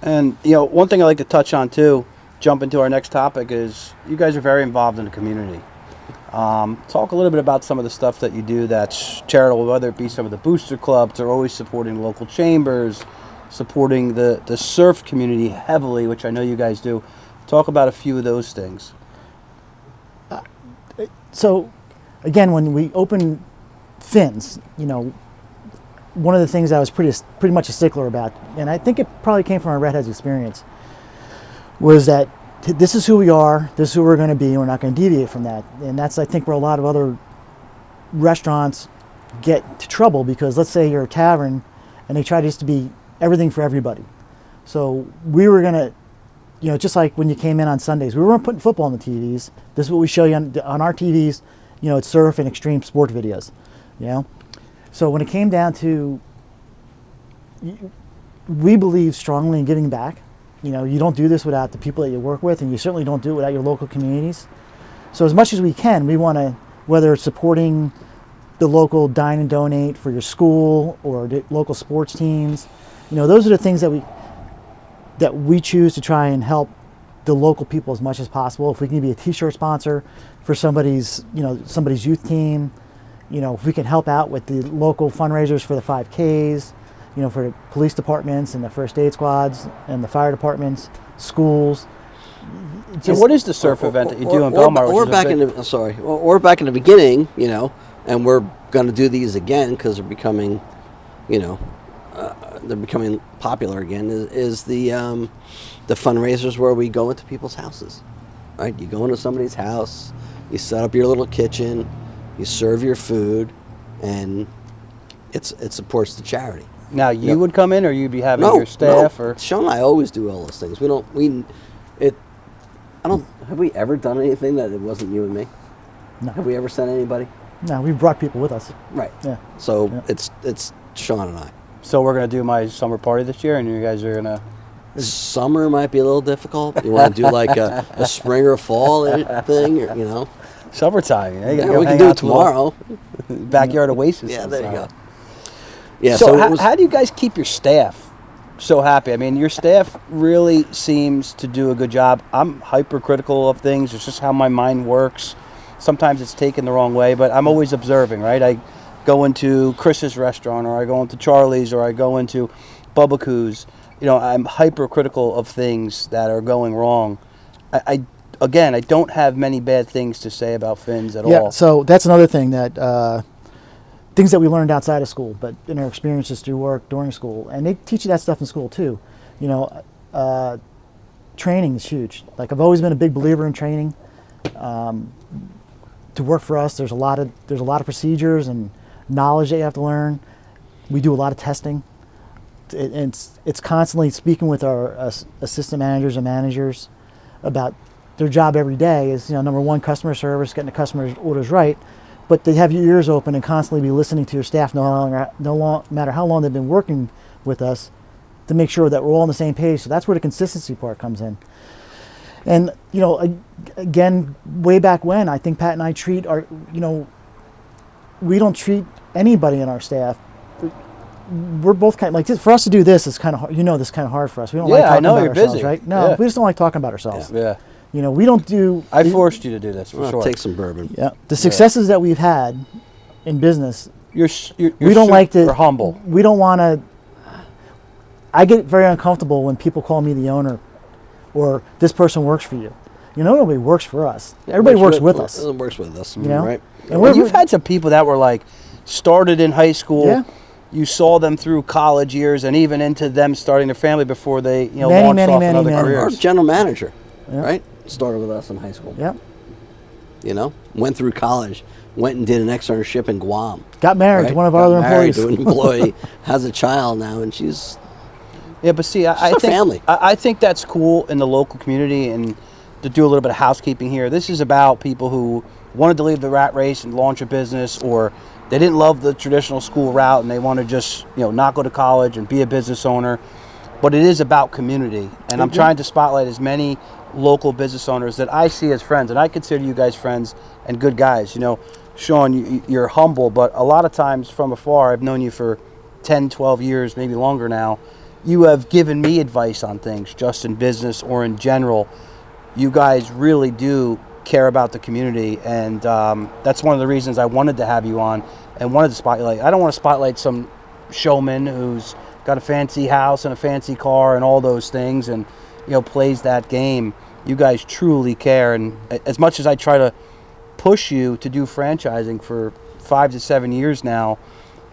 And one thing I like to touch on too, jump into our next topic, is you guys are very involved in the community. Talk a little bit about some of the stuff that you do that's charitable, whether it be some of the booster clubs or always supporting local chambers, supporting the surf community heavily, which I know you guys do. Talk about a few of those things. So, again, when we opened Fins, one of the things I was pretty much a stickler about, and I think it probably came from our Redheads experience, was that this is who we are, this is who we're going to be, and we're not going to deviate from that. And that's, I think, where a lot of other restaurants get to trouble, because let's say you're a tavern and they try just to be everything for everybody. So we were going to, just like when you came in on Sundays, we weren't putting football on the TVs. This is what we show you on our TVs. It's surf and extreme sport videos. So when it came down to, we believe strongly in giving back. You don't do this without the people that you work with, and you certainly don't do it without your local communities. So as much as we can, we want to, whether it's supporting the local dine and donate for your school or the local sports teams, those are the things that we choose to try and help the local people as much as possible. If we can be a t-shirt sponsor for somebody's youth team, if we can help out with the local fundraisers for the 5Ks, for the police departments and the first aid squads and the fire departments, schools. And what is the surf event that you do in Belmar? Or back in the beginning, and we're going to do these again because they're becoming, they're becoming popular again. Is the fundraisers where we go into people's houses, right? You go into somebody's house, you set up your little kitchen, you serve your food, and it supports the charity. Now you would come in, or you'd be having your staff, or Shawn and I always do all those things. Have we ever done anything that it wasn't you and me? No. Have we ever sent anybody? No, we've brought people with us. Right. Yeah. So it's Shawn and I. So we're gonna do my summer party this year, and you guys are gonna. Summer might be a little difficult. You want to do like a spring or fall thing, or, Summertime. Yeah, we can do it tomorrow. Backyard Oasis. Yeah, there you go. Yeah. So how do you guys keep your staff so happy? I mean, your staff really seems to do a good job. I'm hypercritical of things. It's just how my mind works. Sometimes it's taken the wrong way, but I'm always observing, right? I go into Chris's restaurant, or I go into Charlie's, or I go into Bubba Coo's. I'm hypercritical of things that are going wrong. I don't have many bad things to say about Finn's at all. Yeah, so that's another thing that things that we learned outside of school, but in our experiences through work during school, and they teach you that stuff in school too. Training is huge. Like, I've always been a big believer in training. To work for us, there's a lot of procedures and knowledge that you have to learn. We do a lot of testing. It's constantly speaking with our assistant managers and managers about their job every day. Is number one, customer service, getting the customer's orders right, but they have your ears open and constantly be listening to your staff, no matter how long they've been working with us, to make sure that we're all on the same page. So that's where the consistency part comes in. And again, way back when, I think Pat and I treat our, we don't treat anybody in our staff. We're both kind of like this. For us to do this is kind of hard. This is kind of hard for us. We don't like talking about ourselves, busy. Right? No, yeah. We just don't like talking about ourselves. Yeah. We don't do. I forced you to do this for sure. Take some bourbon. Yeah. The successes that we've had in business, You're we don't like to. We're humble. We don't want to. I get very uncomfortable when people call me the owner, or this person works for you. Nobody works for us. Everybody works with us. Works with us. Right. And you've had some people that were like started in high school. Yeah. You saw them through college years and even into them starting their family before they launched off in other careers. Our general manager, right, started with us in high school. Yep. Went through college, went and did an externship in Guam. Got married to one of our other employees. To an employee, has a child now, and she's. Yeah, but see, I think family. I think that's cool in the local community, and to do a little bit of housekeeping here. This is about people who wanted to leave the rat race and launch a business, or they didn't love the traditional school route and they want to just not go to college and be a business owner. But it is about community, and I'm trying to spotlight as many local business owners that I see as friends, and I consider you guys friends and good guys. Shawn, you're humble, but a lot of times from afar, I've known you for 10, 12 years, maybe longer now. You have given me advice on things, just in business or in general. You guys really do care about the community, and that's one of the reasons I wanted to have you on and wanted to spotlight. I don't want to spotlight some showman who's got a fancy house and a fancy car and all those things and plays that game. You guys truly care, and as much as I try to push you to do franchising for 5 to 7 years now,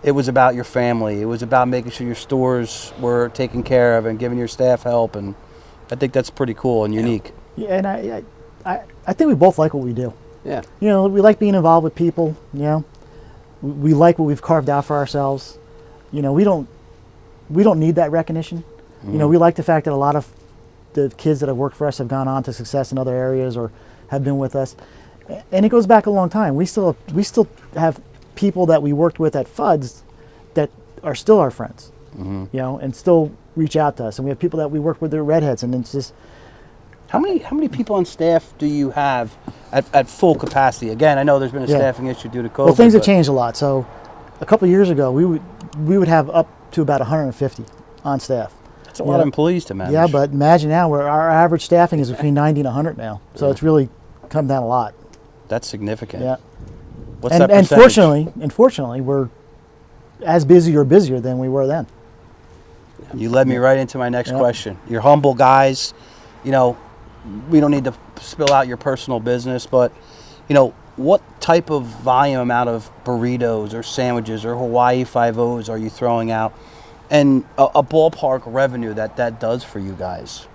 it was about your family. It was about making sure your stores were taken care of and giving your staff help, and I think that's pretty cool and unique. Yeah, and I think we both like what we do. Yeah. You know, we like being involved with people. You know, we like what we've carved out for ourselves. You know, we don't need that recognition. You know, we like the fact that a lot of the kids that have worked for us have gone on to success in other areas or have been with us, and it goes back a long time. We still have people that we worked with at FUDS that are still our friends. You know, and still reach out to us, and we have people that we work with that are redheads, and it's just. How many people on staff do you have at full capacity? Again, I know there's been a staffing issue due to COVID. Well, things have changed a lot. So, a couple of years ago, we would have up to about 150 on staff. That's a lot of employees to manage. Yeah, but imagine now where our average staffing is between 90 and 100 now. So it's really come down a lot. That's significant. Yeah. What's that percentage? Unfortunately, we're as busy or busier than we were then. You led me right into my next question. You're humble guys. You know, we don't need to spill out your personal business, but, you know, what type of volume amount of burritos or sandwiches or Hawaii 5-0s are you throwing out? And a ballpark revenue that does for you guys?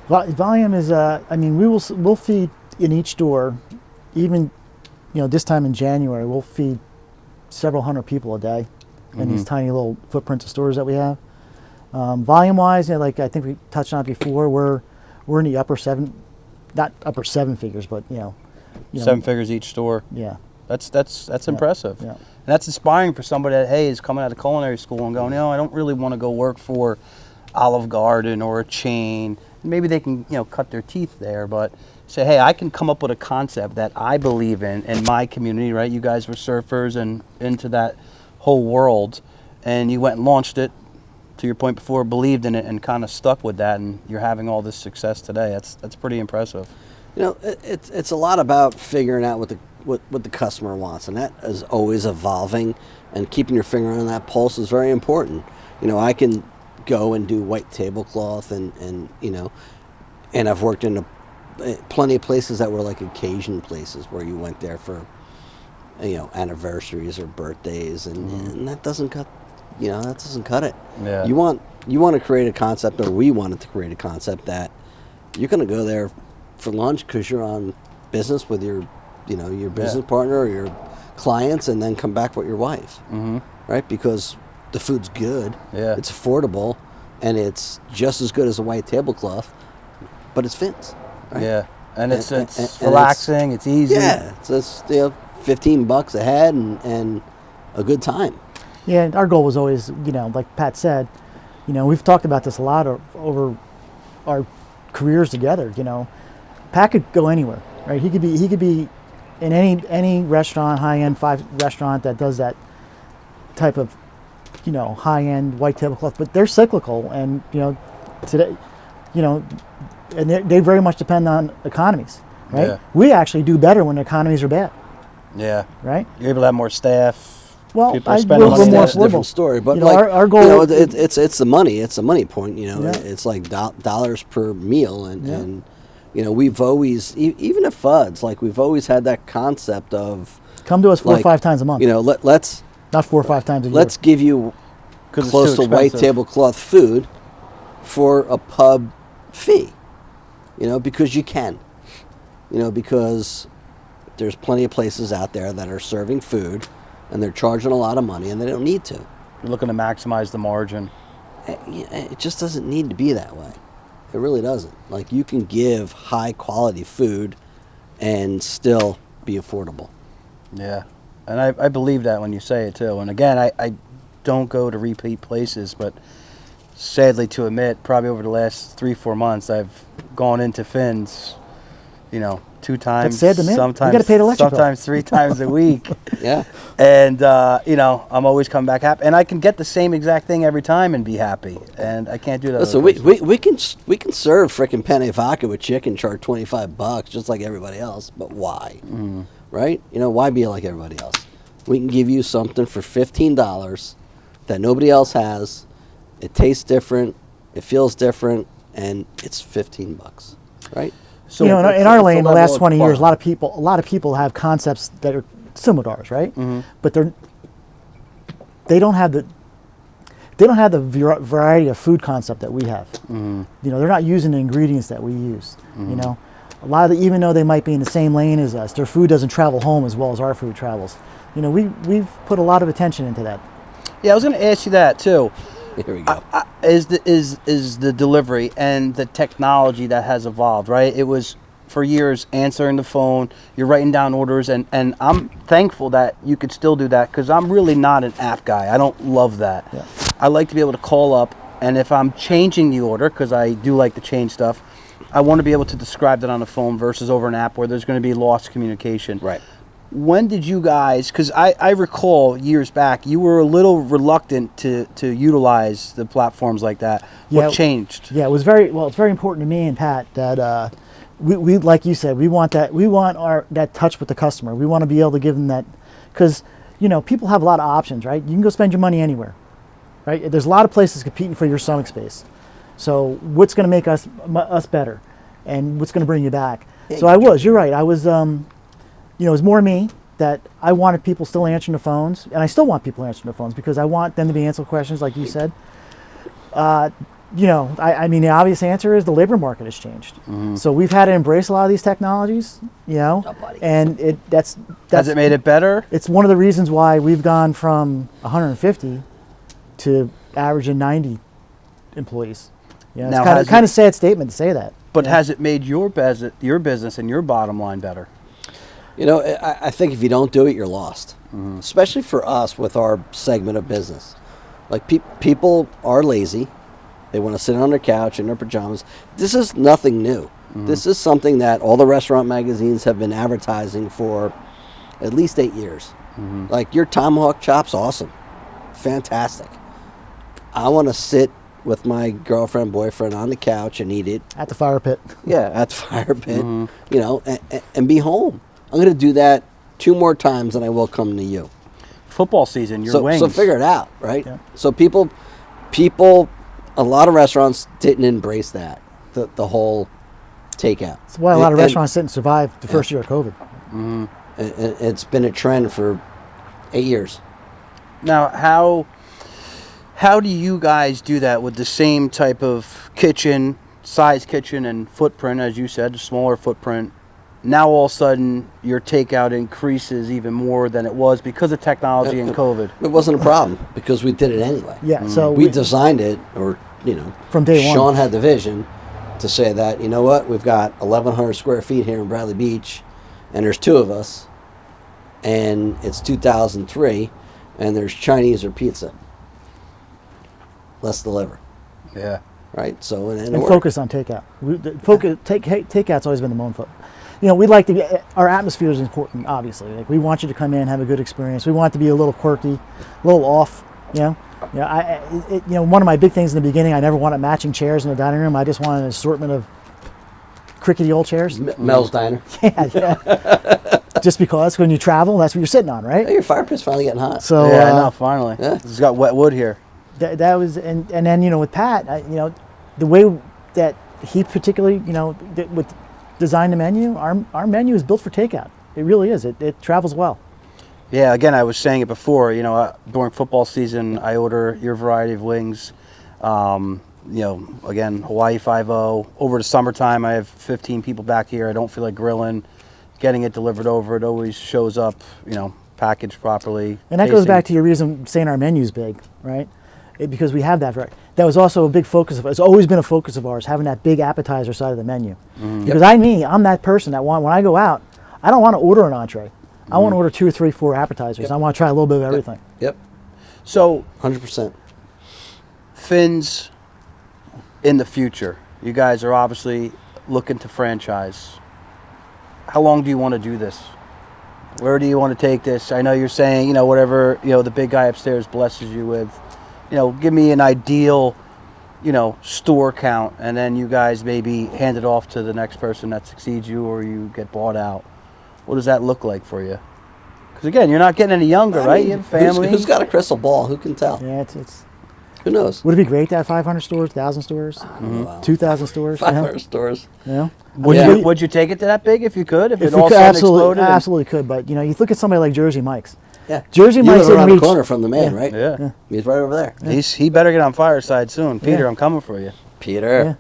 Volume is, I mean, we'll feed in each store, even, you know, this time in January, we'll feed several hundred people a day in these tiny little footprints of stores that we have. Volume-wise, you know, like I think we touched on it before, we're in the not upper seven figures, but you know, seven figures each store. Yeah, that's impressive. Yeah. And that's inspiring for somebody that is coming out of culinary school and going, you know, I don't really want to go work for Olive Garden or a chain. Maybe they can, you know, cut their teeth there, but say, hey, I can come up with a concept that I believe in my community, right? You guys were surfers and into that whole world, and you went and launched it. To your point before, believed in it and kind of stuck with that, and you're having all this success today. That's pretty impressive. You know, it's a lot about figuring out what the customer wants, and that is always evolving. And keeping your finger on that pulse is very important. You know, I can go and do white tablecloth, and you know, and I've worked in plenty of places that were like occasion places where you went there for, you know, anniversaries or birthdays, and that doesn't cut. You know, that doesn't cut it. Yeah. You want to create a concept, or we wanted to create a concept that you're going to go there for lunch because you're on business with your, you know, your business partner or your clients, and then come back with your wife, right? Because the food's good, it's affordable, and it's just as good as a white tablecloth, but it's Finn's, right? Yeah, and it's relaxing, it's easy. Yeah, it's you know, $15 a head and a good time. Yeah, and our goal was always, you know, like Pat said, you know, we've talked about this a lot over our careers together. You know, Pat could go anywhere, right? He could be in any restaurant, high-end restaurant that does that type of, you know, high-end white tablecloth. But they're cyclical, and you know, today, you know, and they very much depend on economies, right? Yeah. We actually do better when the economies are bad. Yeah. Right. You're able to have more staff. Well, people are spending money. That's a different story, but you know, like our goal, you know, it's the money. It's the money point. You know, Yeah. it's like dollars per meal, and you know, we've always even at FUDS, like we've always had that concept of come to us 4 or like, 5 times a month. You know, let's not 4 or 5 times a year. let's give you close to white tablecloth food for a pub fee. You know, because you can. You know, because there's plenty of places out there that are serving food, and they're charging a lot of money, and they don't need to. You're looking to maximize the margin. It just doesn't need to be that way. It really doesn't. Like, you can give high quality food and still be affordable. Yeah, and I believe that when you say it too. And again, I don't go to repeat places, but sadly to admit, probably over the last 3-4 months, I've gone into Finn's, you know, 2 times, That's sad to admit. sometimes, you gotta pay the electric bill. sometimes 3 times a week. Yeah. And, you know, I'm always coming back happy. And I can get the same exact thing every time and be happy. And I can't do that. Listen, we can serve frickin' penne vodka with chicken, charge $25 just like everybody else. But why? Right? You know, why be like everybody else? We can give you something for $15 that nobody else has. It tastes different. It feels different. And it's $15, right? So, you know, in our lane, the last 20 years, a lot of people have concepts that are similar to ours, right? But they don't have they don't have the variety of food concept that we have. You know, they're not using the ingredients that we use. You know, a lot of even though they might be in the same lane as us, their food doesn't travel home as well as our food travels. You know, we've put a lot of attention into that. Yeah, I was going to ask you that too. Here we go. Is the delivery and the technology that has evolved, right? It was for years answering the phone, you're writing down orders, and I'm thankful that you could still do that, because I'm really not an app guy. I don't love that. Yeah. I like to be able to call up, and if I'm changing the order, because I do like to change stuff, I want to be able to describe that on the phone versus over an app where there's going to be lost communication. Right. When did you guys, because I recall years back, you were a little reluctant to utilize the platforms like that. What changed? Yeah, it's very important to me and Pat that we like you said, we want that touch with the customer. We want to be able to give them that, because, you know, people have a lot of options, right? You can go spend your money anywhere, right? There's a lot of places competing for your stomach space. So what's going to make us better, and what's going to bring you back? You're right. I was, you know, it was more me that I wanted people still answering the phones, and I still want people answering the phones because I want them to be answering questions like you said. You know, I mean, the obvious answer is the labor market has changed. So we've had to embrace a lot of these technologies, you know, and that's Has it made it better? It's one of the reasons why we've gone from 150 to averaging 90 employees. You know, Now, it's kind of sad statement to say that. But has it made your business and your bottom line better? You know, I think if you don't do it, you're lost. Especially for us with our segment of business. Like, people are lazy. They want to sit on their couch in their pajamas. This is nothing new. This is something that all the restaurant magazines have been advertising for at least 8 years. Like, your tomahawk chop's awesome. Fantastic. I want to sit with my girlfriend, boyfriend on the couch and eat it. At the fire pit. Yeah, at the fire pit, you know, and be home. I'm going to do that 2 more times than I will come to you. Football season, your wings. So figure it out, right? Yeah. So people, a lot of restaurants didn't embrace that, the whole takeout. That's why a lot of restaurants didn't survive the first year of COVID. And it's been a trend for 8 years. Now, how do you guys do that with the same type of size kitchen and footprint, as you said, a smaller footprint? Now all of a sudden your takeout increases even more than it was because of technology and COVID. It wasn't a problem because we did it anyway. Yeah, so we designed it, or, you know, from day one. Shawn had the vision to say that, you know what, we've got 1,100 square feet here in Bradley Beach, and there's 2 of us, and it's 2003, and there's Chinese or pizza. Let's deliver. Yeah. Right. So and focus on takeout. Takeout's always been the main foot. You know, we like to get, our atmosphere is important, obviously. Like, we want you to come in, have a good experience. We want it to be a little quirky, a little off, you know. You know, one of my big things in the beginning, I never wanted matching chairs in the dining room. I just wanted an assortment of crickety old chairs. Mel's Diner. Yeah. Just because when you travel, that's what you're sitting on, right? Hey, your fire pit's finally getting hot. So yeah, no, finally. Yeah. It's got wet wood here. That was, and then, you know, with Pat, you know, the way that he particularly, you know, with design the menu, our menu is built for takeout. It really is. It travels well. Yeah, again, I was saying it before, you know, during football season, I order your variety of wings. You know, again, Hawaii 5-0. Over the summertime, I have 15 people back here. I don't feel like grilling. Getting it delivered over, it always shows up, you know, packaged properly. And that goes back to your reason saying our menu's big, right? Because we have that. Right. That was also a big focus of us. It's always been a focus of ours, having that big appetizer side of the menu. Because I'm that person that when I go out, I don't want to order an entree. I want to order 2 or 3, 4 appetizers. I want to try a little bit of everything. Yep. So 100%. Fins in the future. You guys are obviously looking to franchise. How long do you want to do this? Where do you want to take this? I know you're saying, you know, whatever, you know, the big guy upstairs blesses you with. You know, give me an ideal, you know, store count, and then you guys maybe hand it off to the next person that succeeds you, or you get bought out. What does that look like for you? Because again, you're not getting any younger, right? You have family. Who's got a crystal ball? Who can tell? Yeah, it's. Who knows? Would it be great to have 500 stores, 1,000 stores, 2,000 stores? 500 stores. Yeah. Would you take it to that big if you could? If it all absolutely, exploded? absolutely could. But, you know, you look at somebody like Jersey Mike's. Yeah. Jersey You Mike's live in around the reach. corner from the man, Yeah. right? Yeah. He's right over there. He better get on Fireside soon. Peter, Yeah. I'm coming for you. Peter. Yeah.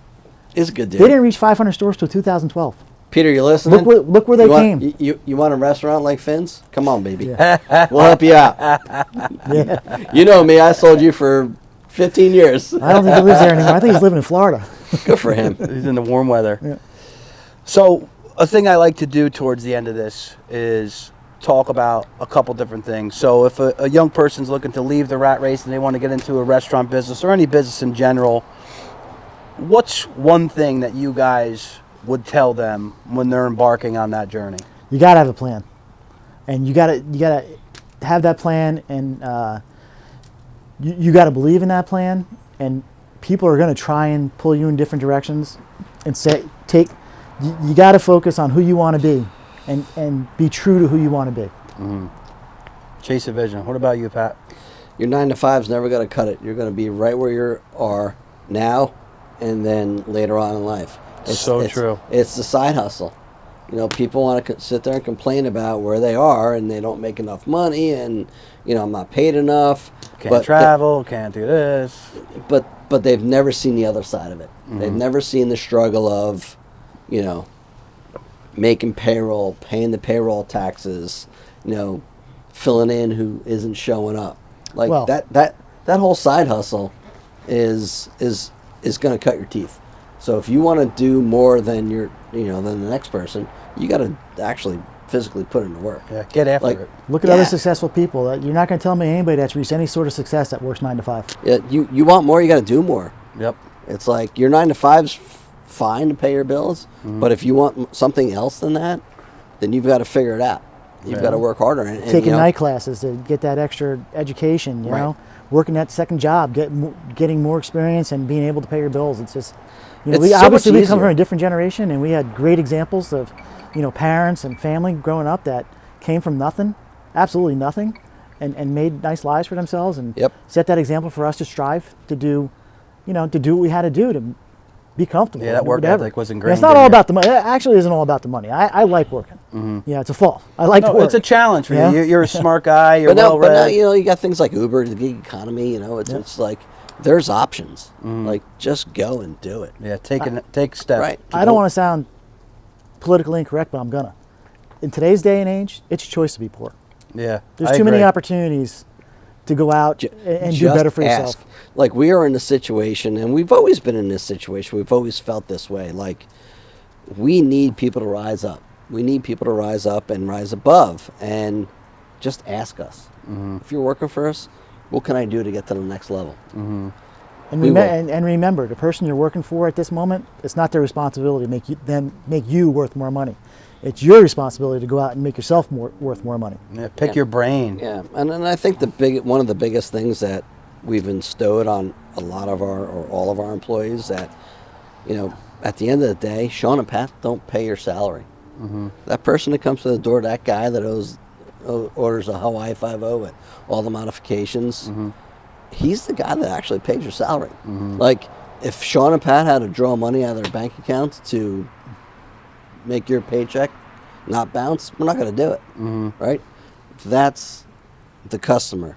He's a good dude. They didn't reach 500 stores till 2012. Peter, you listening? Look where they came. You want a restaurant like Finn's? Come on, baby. Yeah. We'll help you out. Yeah. You know me. I sold you for 15 years. I don't think he lives there anymore. I think he's living in Florida. Good for him. He's in the warm weather. Yeah. So a thing I like to do towards the end of this is talk about a couple different things. So if a young person's looking to leave the rat race and they want to get into a restaurant business or any business in general, what's one thing that you guys would tell them when they're embarking on that journey? You gotta have a plan, and you gotta have that plan, and you gotta believe in that plan. And people are gonna try and pull you in different directions, and you gotta focus on who you want to be, and be true to who you want to be. Chase a vision. What about you, Pat? Your 9 to 5's never going to cut it. You're going to be right where you are now and then later on in life. It's true. It's the side hustle. You know, people want to sit there and complain about where they are and they don't make enough money and, you know, I'm not paid enough. Can't travel, can't do this. But they've never seen the other side of it. They've never seen the struggle of, you know, making payroll, paying the payroll taxes, you know, filling in who isn't showing up. Like that whole side hustle is going to cut your teeth. So if you want to do more than than the next person, you got to actually physically put in the work. Yeah, get after it. Look at other successful people. You're not going to tell me anybody that's reached any sort of success that works 9 to 5. Yeah, you want more, you got to do more. Yep. It's like your 9 to 5's fine to pay your bills, but if you want something else than that, then you've got to figure it out. You've got to work harder. And taking night classes to get that extra education, you know, working that second job, getting more experience and being able to pay your bills. It's just, you know, we come from a different generation, and we had great examples of, you know, parents and family growing up that came from nothing, absolutely nothing, and made nice lives for themselves and set that example for us to strive to do, you know, to do what we had to do to be comfortable. Yeah, that work ethic was ingrained. It's not all about the money. It actually isn't all about the money. I like working. Yeah, it's a fault. I like to work. It's a challenge for you. You're a smart guy. You're well-read. But now, you know, you got things like Uber, the gig economy. You know, it's like there's options. Like just go and do it. Yeah, take steps. Right. I don't want to sound politically incorrect, but I'm gonna. In today's day and age, it's a choice to be poor. Yeah, there's too many opportunities to go out and do better for yourself. Like we are in a situation, and we've always been in this situation. We've always felt this way. Like we need people to rise up. We need people to rise up and rise above, and just ask us. If you're working for us, what can I do to get to the next level? And remember, the person you're working for at this moment, it's not their responsibility to make you worth more money. It's your responsibility to go out and make yourself worth more money. Yeah, pick your brain. Yeah, and I think one of the biggest things that we've bestowed on a lot of all of our employees that, you know, at the end of the day, Shawn and Pat don't pay your salary. That person that comes to the door, that guy that orders a Hawaii 5-0 with all the modifications, he's the guy that actually pays your salary. Like, if Shawn and Pat had to draw money out of their bank accounts to make your paycheck not bounce, we're not going to do it, right? That's the customer,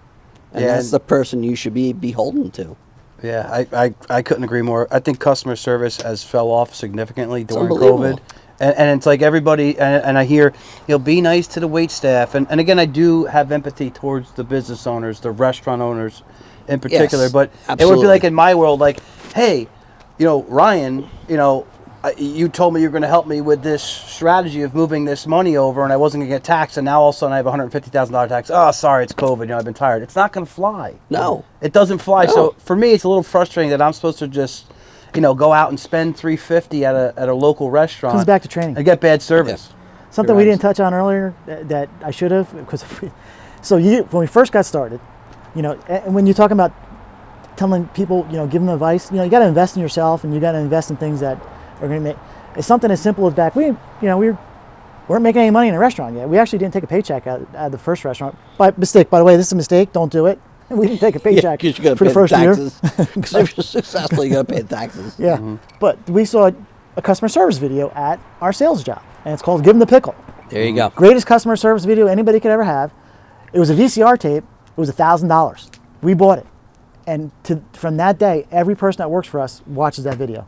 and that's the person you should be beholden to. Yeah, I couldn't agree more. I think customer service has fell off significantly during COVID. And it's like everybody, and I hear, you know, be nice to the wait staff. And again, I do have empathy towards the business owners, the restaurant owners in particular. Yes, but absolutely. It would be like in my world, like, hey, you know, Ryan, you know, you told me you're going to help me with this strategy of moving this money over, and I wasn't going to get taxed, and now all of a sudden I have $150,000 tax. Oh, sorry, it's COVID. You know, I've been tired. It's not going to fly. No. It doesn't fly. No. So for me, it's a little frustrating that I'm supposed to just, you know, go out and spend $350 at a local restaurant. Comes back to training. And get bad service. Yeah. Something we didn't touch on earlier that I should have, because when we first got started, you know, and when you're talking about telling people, you know, giving them advice, you know, you got to invest in yourself, and you got to invest in things that are going to make. It's something as simple as we weren't making any money in a restaurant yet. We actually didn't take a paycheck out of the first restaurant by mistake. By the way, this is a mistake. Don't do it. We didn't take a paycheck for the first year. Because if you're successful, you got to pay taxes. Yeah, but we saw a customer service video at our sales job, and it's called "Give 'Em the Pickle." There you go. Greatest customer service video anybody could ever have. It was a VCR tape. It was $1,000. We bought it. And from that day, every person that works for us watches that video.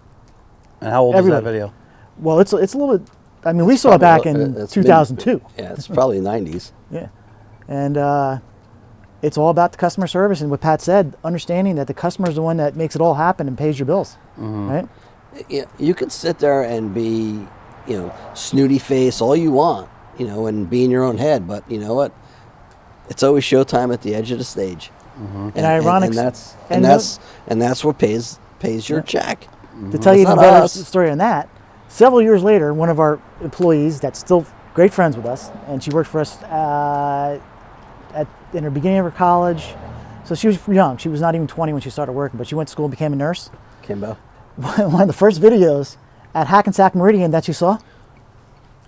And how old Everybody. is that video? Well, it's a little bit, I mean, we saw it back in 2002. Yeah, it's probably 90s. Yeah. And it's all about the customer service. And what Pat said, understanding that the customer is the one that makes it all happen and pays your bills. Right? Yeah, you could sit there and be, snooty face all you want, and be in your own head. But you know what? It's always showtime at the edge of the stage. And ironic, and that's what pays your check. To tell you even better story on that, several years later, one of our employees that's still great friends with us, and she worked for us in her beginning of her college. So she was young. She was not even 20 when she started working, but she went to school and became a nurse. Kimbo. One of the first videos at Hackensack Meridian that you saw,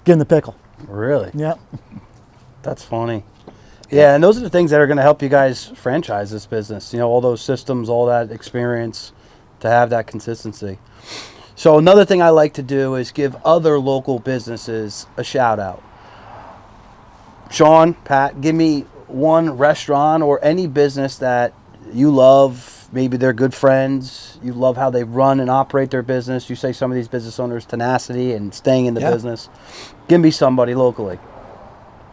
give him the pickle. Really? Yep. That's funny. Yeah, and those are the things that are going to help you guys franchise this business. All those systems, all that experience, to have that consistency. So another thing I like to do is give other local businesses a shout out. Shawn, Pat, give me one restaurant or any business that you love. Maybe they're good friends. You love how they run and operate their business. You say some of these business owners' tenacity and staying in the business. Give me somebody locally.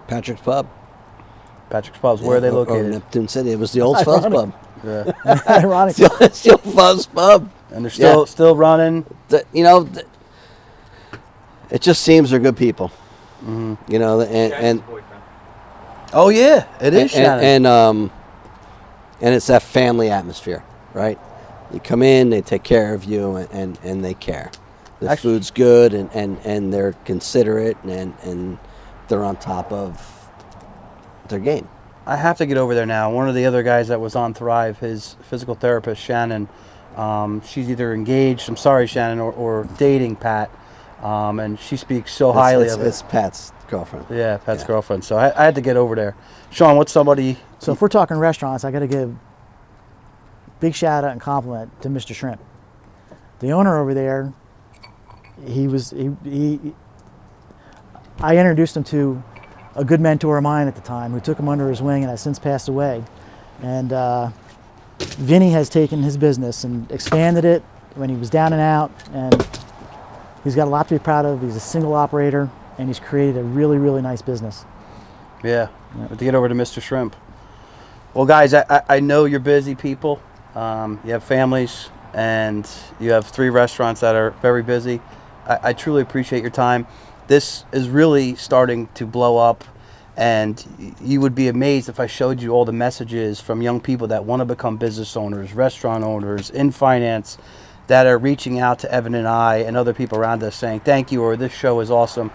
Patrick's Pub. Patrick's Pubs. Where are they located? Or Neptune City. It was the old Fuzz Pub. Yeah. Ironic. It's the old Fuzz Pub. And they're still running. It just seems they're good people. And oh yeah, it is Shannon. And it's that family atmosphere, right? You come in, they take care of you, and they care. The food's good, and they're considerate, and they're on top of their game. I have to get over there now. One of the other guys that was on Thrive, his physical therapist, Shannon, she's either engaged, I'm sorry, Shannon, or dating Pat, and she speaks so highly of it. It's Pat's girlfriend. Yeah, Pat's girlfriend. So I had to get over there. Shawn, what's somebody... So if we're talking restaurants, I got to give big shout out and compliment to Mr. Shrimp. The owner over there, I introduced him to a good mentor of mine at the time who took him under his wing and has since passed away. And Vinny has taken his business and expanded it when he was down and out, and he's got a lot to be proud of. He's a single operator, and he's created a really, really nice business. Yeah, to get over to Mr. Shrimp. Well, guys, I know you're busy people. You have families, and you have 3 restaurants that are very busy. I truly appreciate your time. This is really starting to blow up, and you would be amazed if I showed you all the messages from young people that want to become business owners, restaurant owners, in finance, that are reaching out to Evan and I and other people around us saying, thank you, or this show is awesome.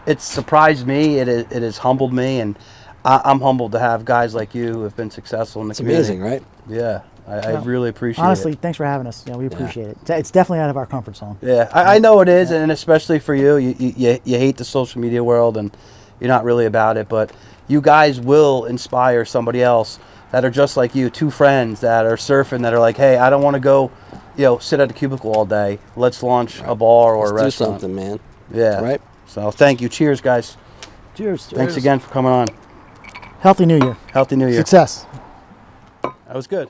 It's surprised me. It has humbled me, and I'm humbled to have guys like you who have been successful in the community. It's amazing, right? Yeah, I really appreciate honestly, it. thanks for having us. We appreciate it. It's definitely out of our comfort zone. Yeah, I know it is, and especially for you. You hate the social media world, and you're not really about it, but you guys will inspire somebody else that are just like you, 2 friends that are surfing that are like, hey, I don't want to go, sit at a cubicle all day. Let's launch a bar or a restaurant. Do something, man. Yeah. Right? So thank you. Cheers, guys. Cheers. Thanks again for coming on. Healthy New Year. Healthy New Year. Success. That was good.